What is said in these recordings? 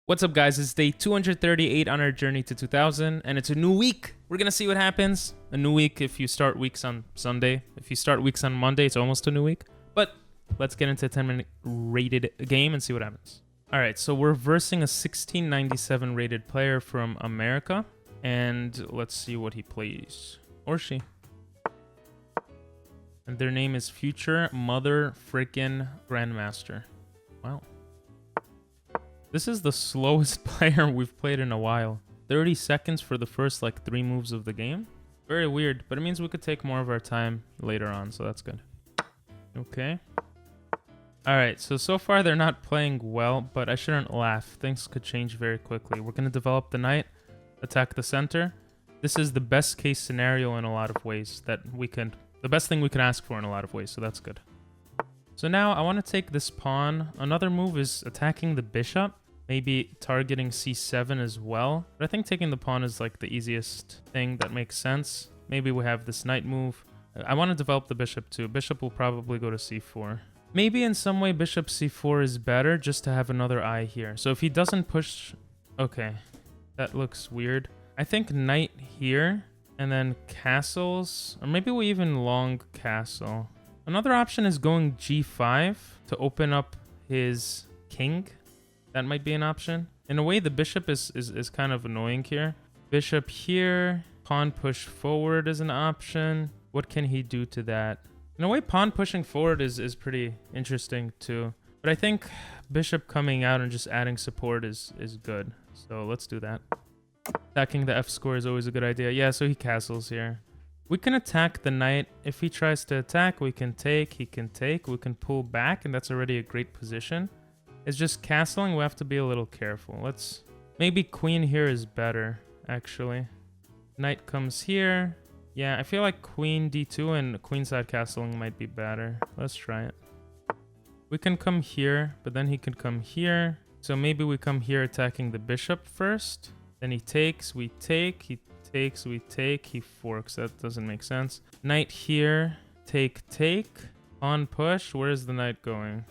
What's up, guys? It's day 238 on our journey to 2000, and it's a new week. We're gonna see what happens. A new week if you start weeks on Sunday. If you start weeks on Monday, it's almost a new week. But let's get into a 10-minute rated game and see what happens. All right, so we're versing a 1697 rated player from America, and let's see what he plays. Or she. And their name is Future Mother Frickin' Grandmaster. Wow. This is the slowest player we've played in a while. 30 seconds for the first, 3 moves of the game. Very weird, but it means we could take more of our time later on, so that's good. Okay. Alright, so far they're not playing well, but I shouldn't laugh. Things could change very quickly. We're going to develop the knight, attack the center. This is the best case scenario in a lot of ways that we could... The best thing we could ask for in a lot of ways, so that's good. So now I want to take this pawn. Another move is attacking the bishop, maybe targeting c7 as well. But I think taking the pawn is the easiest thing that makes sense. Maybe we have this knight move. I want to develop the bishop too. Bishop will probably go to c4. Maybe in some way bishop c4 is better just to have another eye here. So if he doesn't push... Okay, that looks weird. I think knight here and then castles, or maybe we even long castle. Another option is going g5 to open up his king. That might be an option. In a way, the bishop is kind of annoying here. Bishop here. Pawn push forward is an option. What can he do to that? In a way, pawn pushing forward is pretty interesting too. But I think bishop coming out and just adding support is good. So let's do that. Attacking the f-score is always a good idea. Yeah, so he castles here. We can attack the knight. If he tries to attack, we can take, he can take. We can pull back, and that's already a great position. It's just castling, we have to be a little careful. Let's... Maybe queen here is better, actually. Knight comes here. Yeah, I feel like queen d2 and queenside castling might be better. Let's try it. We can come here, but then he can come here. So maybe we come here attacking the bishop first. Then he takes, we take, he takes, we take, he forks. That doesn't make sense. Knight here, take. On push, where is the knight going?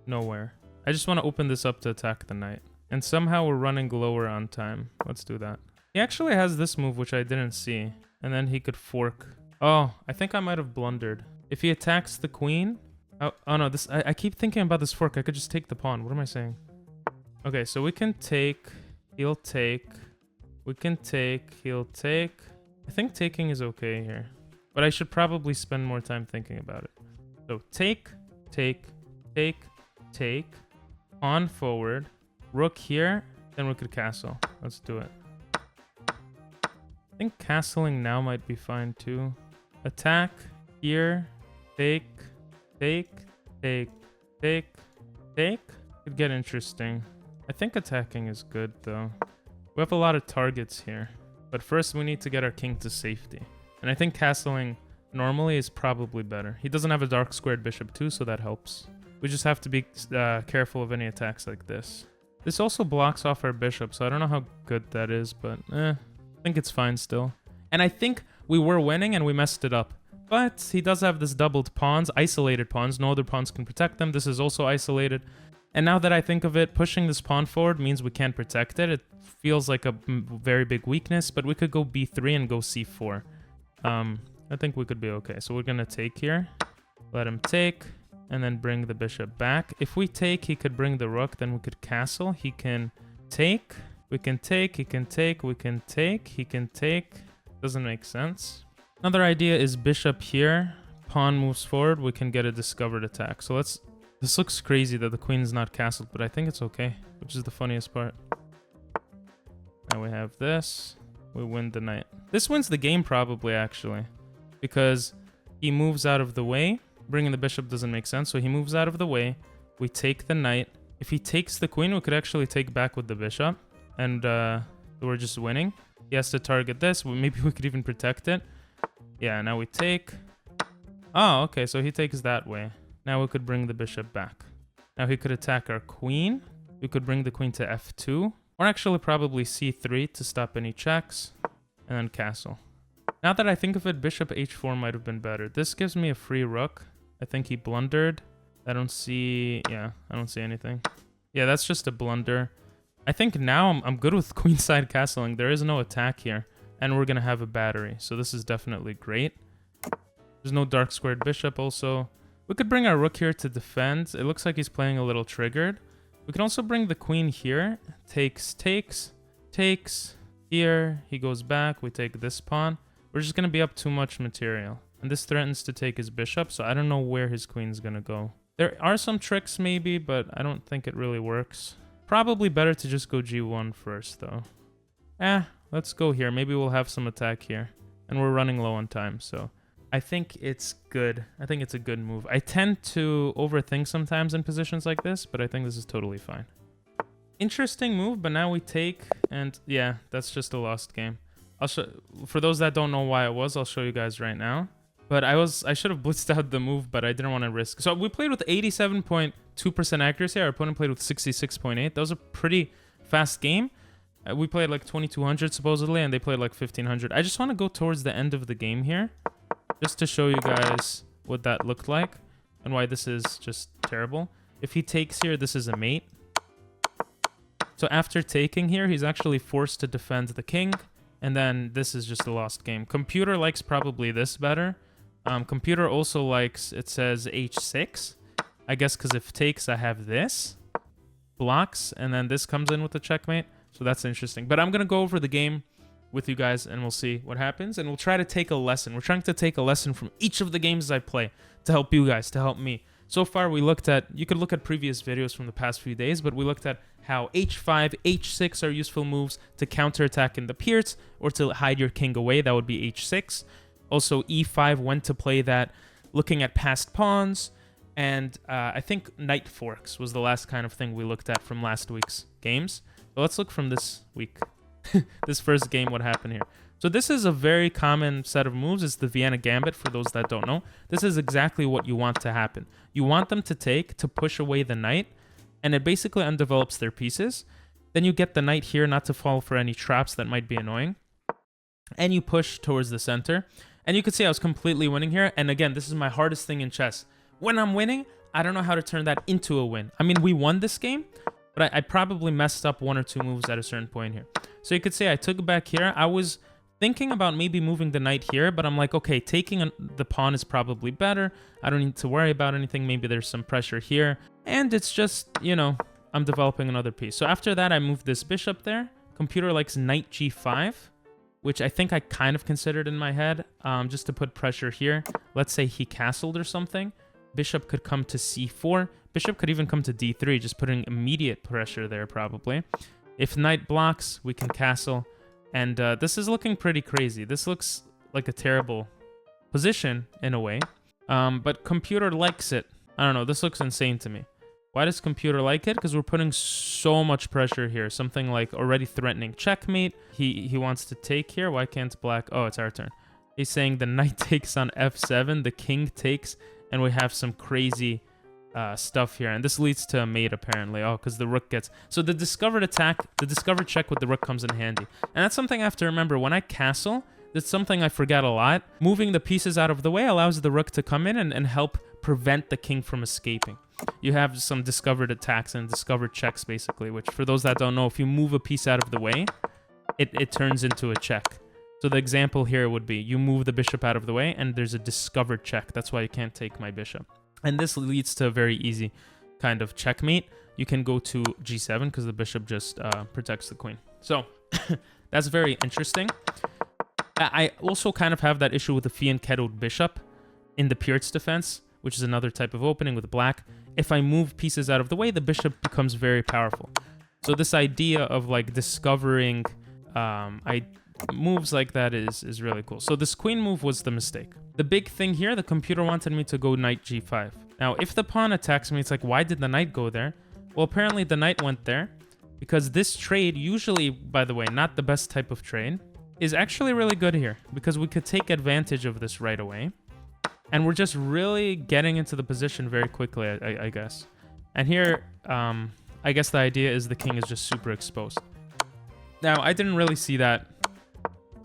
Nowhere. I just want to open this up to attack the knight. And somehow we're running lower on time. Let's do that. He actually has this move, which I didn't see. And then he could fork. Oh, I think I might have blundered. If he attacks the queen... Oh no, this I keep thinking about this fork. I could just take the pawn. What am I saying? Okay, so we can take... He'll take... We can take, he'll take. I think taking is okay here. But I should probably spend more time thinking about it. So take. Pawn forward. Rook here. Then we could castle. Let's do it. I think castling now might be fine too. Attack. Here. Take. Could get interesting. I think attacking is good though. We have a lot of targets here, but first we need to get our king to safety. And I think castling normally is probably better. He doesn't have a dark squared bishop too, so that helps. We just have to be careful of any attacks like this. This also blocks off our bishop, so I don't know how good that is, but I think it's fine still. And I think we were winning and we messed it up. But he does have this doubled pawns, isolated pawns. No other pawns can protect them. This is also isolated. And now that I think of it, pushing this pawn forward means we can't protect it. It feels like a very big weakness, but we could go b3 and go c4. I think we could be okay. So we're going to take here. Let him take, and then bring the bishop back. If we take, he could bring the rook, then we could castle. He can take. We can take. He can take. We can take. He can take. Doesn't make sense. Another idea is bishop here. Pawn moves forward. We can get a discovered attack. So let's... This looks crazy that the queen is not castled, but I think it's okay, which is the funniest part. Now we have this. We win the knight. This wins the game probably, actually, because he moves out of the way. Bringing the bishop doesn't make sense, so he moves out of the way. We take the knight. If he takes the queen, we could actually take back with the bishop, and we're just winning. He has to target this. Maybe we could even protect it. Yeah, now we take. Oh, okay, so he takes that way. Now we could bring the bishop back. Now he could attack our queen. We could bring the queen to f2. Or actually probably c3 to stop any checks. And then castle. Now that I think of it, bishop h4 might have been better. This gives me a free rook. I think he blundered. I don't see... Yeah, I don't see anything. Yeah, that's just a blunder. I think now I'm good with queenside castling. There is no attack here. And we're going to have a battery. So this is definitely great. There's no dark squared bishop also. We could bring our rook here to defend. It looks like he's playing a little triggered. We can also bring the queen here. Takes, takes, takes. Here, he goes back. We take this pawn. We're just going to be up too much material. And this threatens to take his bishop, so I don't know where his queen's going to go. There are some tricks maybe, but I don't think it really works. Probably better to just go g1 first, though. Let's go here. Maybe we'll have some attack here. And we're running low on time, so I think it's good. I think it's a good move. I tend to overthink sometimes in positions like this, but I think this is totally fine. Interesting move, but now we take, and yeah, that's just a lost game. I'll show, for those that don't know why it was, I'll show you guys right now. But I should have blitzed out the move, but I didn't want to risk. So we played with 87.2% accuracy. Our opponent played with 66.8. That was a pretty fast game. We played like 2200 supposedly, and they played like 1500. I just want to go towards the end of the game here, just to show you guys what that looked like and why this is just terrible. If he takes here, this is a mate. So after taking here, he's actually forced to defend the king, and then this is just a lost game. Computer likes probably this better. Computer also likes, it says h6. I guess because if takes, I have this. Blocks, and then this comes in with the checkmate. So that's interesting. But I'm going to go over the game with you guys, and we'll see what happens. And we'll try to take a lesson. We're trying to take a lesson from each of the games I play to help you guys, to help me. So far, we looked at, you could look at previous videos from the past few days, but we looked at how h5, h6 are useful moves to counterattack in the pierce or to hide your king away. That would be h6. Also, e5, when to play that, looking at past pawns. And I think knight forks was the last kind of thing we looked at from last week's games. So let's look from this week. This first game, what happened here. So this is a very common set of moves. It's the Vienna Gambit, for those that don't know. This is exactly what you want to happen. You want them to take, to push away the knight, and it basically undevelops their pieces. Then you get the knight here not to fall for any traps that might be annoying. And you push towards the center. And you can see I was completely winning here. And again, this is my hardest thing in chess. When I'm winning, I don't know how to turn that into a win. I mean, we won this game, but I probably messed up one or two moves at a certain point here. So you could say I took back here. I was thinking about maybe moving the knight here, but I'm like, okay, taking the pawn is probably better. I don't need to worry about anything. Maybe there's some pressure here. And it's just, you know, I'm developing another piece. So after that, I moved this bishop there. Computer likes knight g5, which I think I kind of considered in my head, just to put pressure here. Let's say he castled or something. Bishop could come to c4. Bishop could even come to d3, just putting immediate pressure there probably. If knight blocks, we can castle. And this is looking pretty crazy. This looks like a terrible position in a way. But computer likes it. I don't know. This looks insane to me. Why does computer like it? Because we're putting so much pressure here. Something like already threatening checkmate. He wants to take here. Why can't black? Oh, it's our turn. He's saying the knight takes on f7. The king takes. And we have some crazy stuff here. And this leads to a mate, apparently. Oh, because the rook gets... So the discovered attack, the discovered check with the rook comes in handy. And that's something I have to remember. When I castle, that's something I forget a lot. Moving the pieces out of the way allows the rook to come in and help prevent the king from escaping. You have some discovered attacks and discovered checks, basically, which for those that don't know, if you move a piece out of the way, it turns into a check. So the example here would be you move the bishop out of the way and there's a discovered check. That's why you can't take my bishop. And this leads to a very easy kind of checkmate. You can go to g7 because the bishop just protects the queen. So that's very interesting. I also kind of have that issue with the fianchettoed bishop in the Pierce defense, which is another type of opening with black. If I move pieces out of the way, the bishop becomes very powerful. So this idea of like discovering moves like that is really cool. So this queen move was the mistake. The big thing here, the computer wanted me to go knight g5. Now, if the pawn attacks me, it's like, why did the knight go there? Well, apparently the knight went there because this trade, usually, by the way, not the best type of trade, is actually really good here because we could take advantage of this right away. And we're just really getting into the position very quickly, I guess. And here, I guess the idea is the king is just super exposed. Now, I didn't really see that.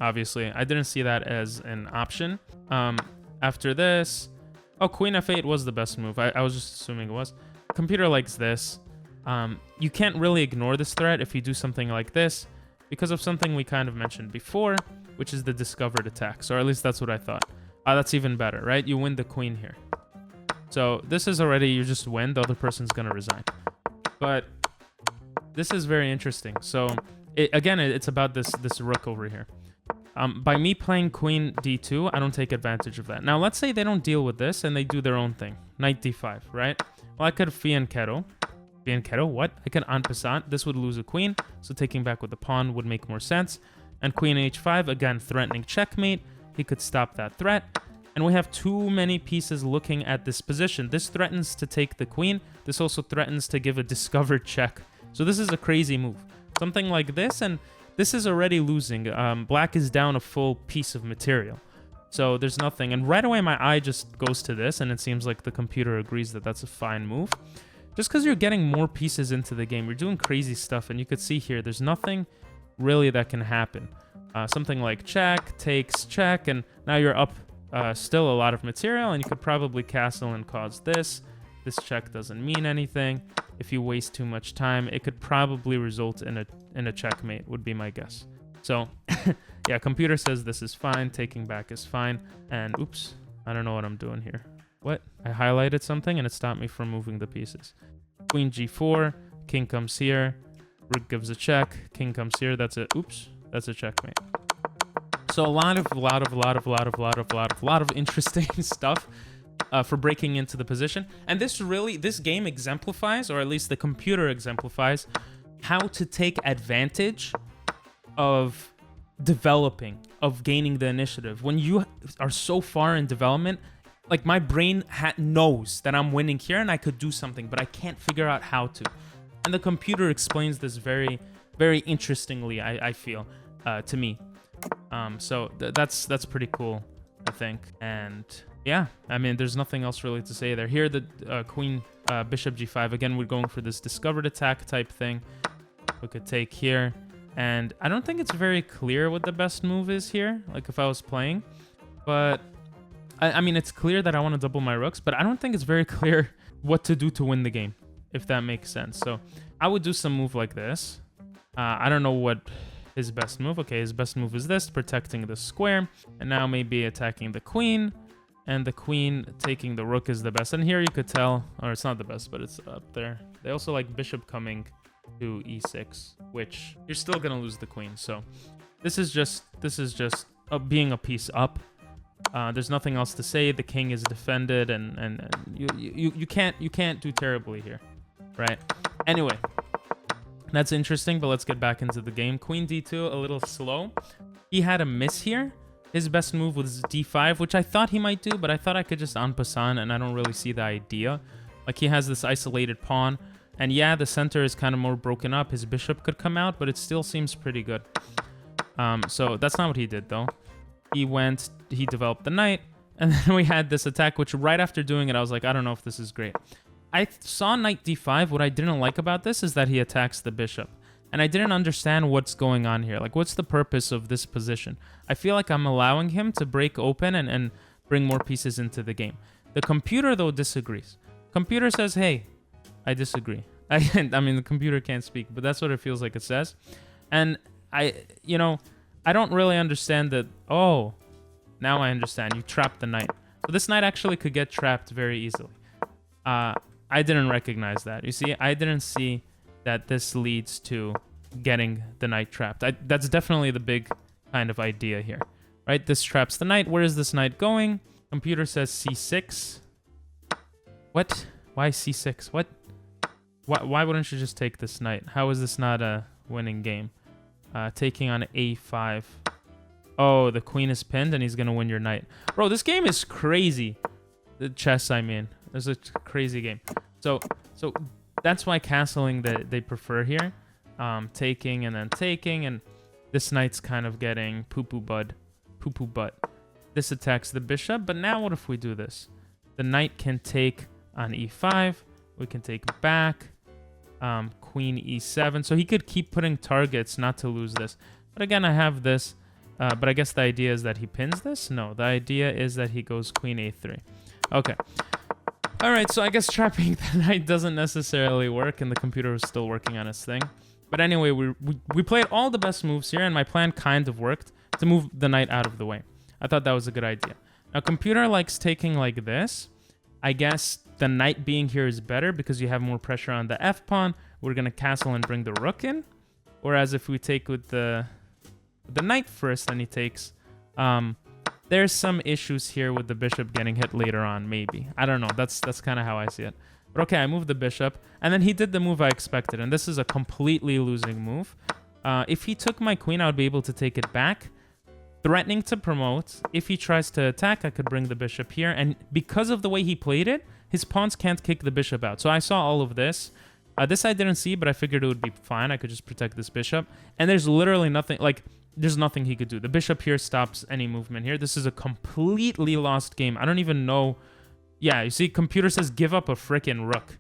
Obviously, I didn't see that as an option. After this, oh, queen f8 was the best move. I was just assuming it was. Computer likes this. You can't really ignore this threat if you do something like this because of something we kind of mentioned before, which is the discovered attacks, or at least that's what I thought. That's even better, right? You win the queen here. So this is already, you just win, the other person's gonna resign. But this is very interesting. So again, it's about this rook over here. By me playing queen d2, I don't take advantage of that. Now, let's say they don't deal with this and they do their own thing. Knight d5, right? Well, I could fianchetto. Fianchetto, what? I can en passant. This would lose a queen, so taking back with the pawn would make more sense. And queen h5, again, threatening checkmate. He could stop that threat. And we have too many pieces looking at this position. This threatens to take the queen. This also threatens to give a discovered check. So this is a crazy move. Something like this, and this is already losing. Black is down a full piece of material. So there's nothing. And right away, my eye just goes to this, and it seems like the computer agrees that that's a fine move. Just because you're getting more pieces into the game, you're doing crazy stuff, and you could see here, there's nothing really that can happen. Something like check, takes, check, and now you're up still a lot of material, and you could probably castle and cause this. This check doesn't mean anything. If you waste too much time, it could probably result in a checkmate, would be my guess. So, yeah, computer says this is fine, taking back is fine, and oops, I don't know what I'm doing here. What? I highlighted something and it stopped me from moving the pieces. Queen g4, king comes here, rook gives a check, king comes here, that's it. Oops, that's a checkmate. So a lot of interesting stuff for breaking into the position. And this game exemplifies, or at least the computer exemplifies, how to take advantage of developing, of gaining the initiative. When you are so far in development, like my brain knows that I'm winning here and I could do something, but I can't figure out how to. And the computer explains this very, very interestingly, I feel, to me. So that's pretty cool, I think. And yeah, I mean, there's nothing else really to say there. Here, the queen, bishop g5. Again, we're going for this discovered attack type thing. We could take here. And I don't think it's very clear what the best move is here, like if I was playing. But, I mean, it's clear that I want to double my rooks, but I don't think it's very clear what to do to win the game, if that makes sense. So I would do some move like this. I don't know what his best move. Okay, his best move is this, protecting the square. And now maybe attacking the queen. And the queen taking the rook is the best. And here you could tell, or it's not the best, but it's up there. They also like bishop coming to e6, which you're still gonna lose the queen. So this is just being a piece up. There's nothing else to say. The king is defended, and you can't do terribly here, right? Anyway, that's interesting. But let's get back into the game. Queen d2, a little slow. He had a miss here. His best move was d5, which I thought he might do, but I thought I could just en passant, and I don't really see the idea. Like, he has this isolated pawn, and yeah, the center is kind of more broken up. His bishop could come out, but it still seems pretty good. So that's not what he did, though. He developed the knight, and then we had this attack, which right after doing it, I was like, I don't know if this is great. I saw knight d5. What I didn't like about this is that he attacks the bishop. And I didn't understand what's going on here. Like, what's the purpose of this position? I feel like I'm allowing him to break open and bring more pieces into the game. The computer, though, disagrees. Computer says, hey, I disagree. I mean, the computer can't speak, but that's what it feels like it says. And I don't really understand that. Oh, now I understand. You trapped the knight. So this knight actually could get trapped very easily. I didn't recognize that. You see, I didn't see that this leads to getting the knight trapped. That's definitely the big kind of idea here, right? This traps the knight. Where is this knight going? Computer says c6. What? Why c6? What? Why wouldn't you just take this knight? How is this not a winning game? Taking on a5. Oh, the queen is pinned and he's going to win your knight. Bro, this game is crazy. The chess, I mean. It's a crazy game. So that's why castling that they prefer here. Taking and then taking, and this knight's kind of getting poo-poo butt. This attacks the bishop, but now what if we do this? The knight can take on e5. We can take back. Queen e7. So he could keep putting targets not to lose this. But again, I have this. But I guess the idea is that he pins this? No, the idea is that he goes queen a3. Okay. All right, so I guess trapping the knight doesn't necessarily work, and the computer was still working on its thing. But anyway, we played all the best moves here, and my plan kind of worked to move the knight out of the way. I thought that was a good idea. Now, computer likes taking like this. I guess the knight being here is better because you have more pressure on the f-pawn. We're going to castle and bring the rook in. Whereas if we take with the knight first, then he takes... there's some issues here with the bishop getting hit later on, maybe. I don't know. That's kind of how I see it. But okay, I moved the bishop. And then he did the move I expected. And this is a completely losing move. If he took my queen, I would be able to take it back. Threatening to promote. If he tries to attack, I could bring the bishop here. And because of the way he played it, his pawns can't kick the bishop out. So I saw all of this. This I didn't see, but I figured it would be fine. I could just protect this bishop. And there's literally nothing... like. There's nothing he could do. The bishop here stops any movement here. This is a completely lost game. I don't even know. Yeah, you see, computer says give up a frickin' rook.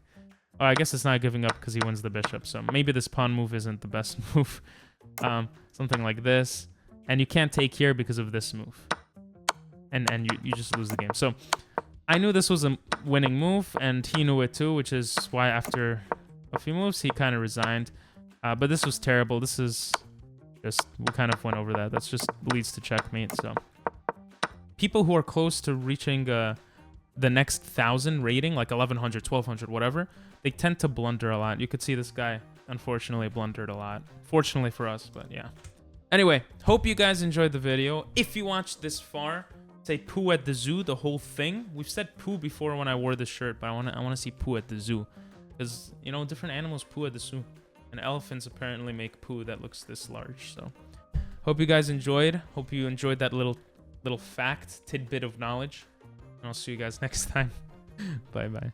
Oh, I guess it's not giving up because he wins the bishop. So maybe this pawn move isn't the best move. Something like this. And you can't take here because of this move. And you just lose the game. So I knew this was a winning move, and he knew it too, which is why after a few moves, he kind of resigned. But this was terrible. This is... we kind of went over that. That's just leads to checkmate. So people who are close to reaching the next 1,000 rating, like 1,100, 1,200, whatever, they tend to blunder a lot. You could see this guy, unfortunately, blundered a lot. Fortunately for us, but yeah. Anyway, hope you guys enjoyed the video. If you watched this far, say poo at the zoo, the whole thing. We've said poo before when I wore this shirt, but I want to see poo at the zoo. Because, you know, different animals poo at the zoo. And elephants apparently make poo that looks this large. So hope you guys enjoyed. Hope you enjoyed that little fact, tidbit of knowledge. And I'll see you guys next time. Bye-bye.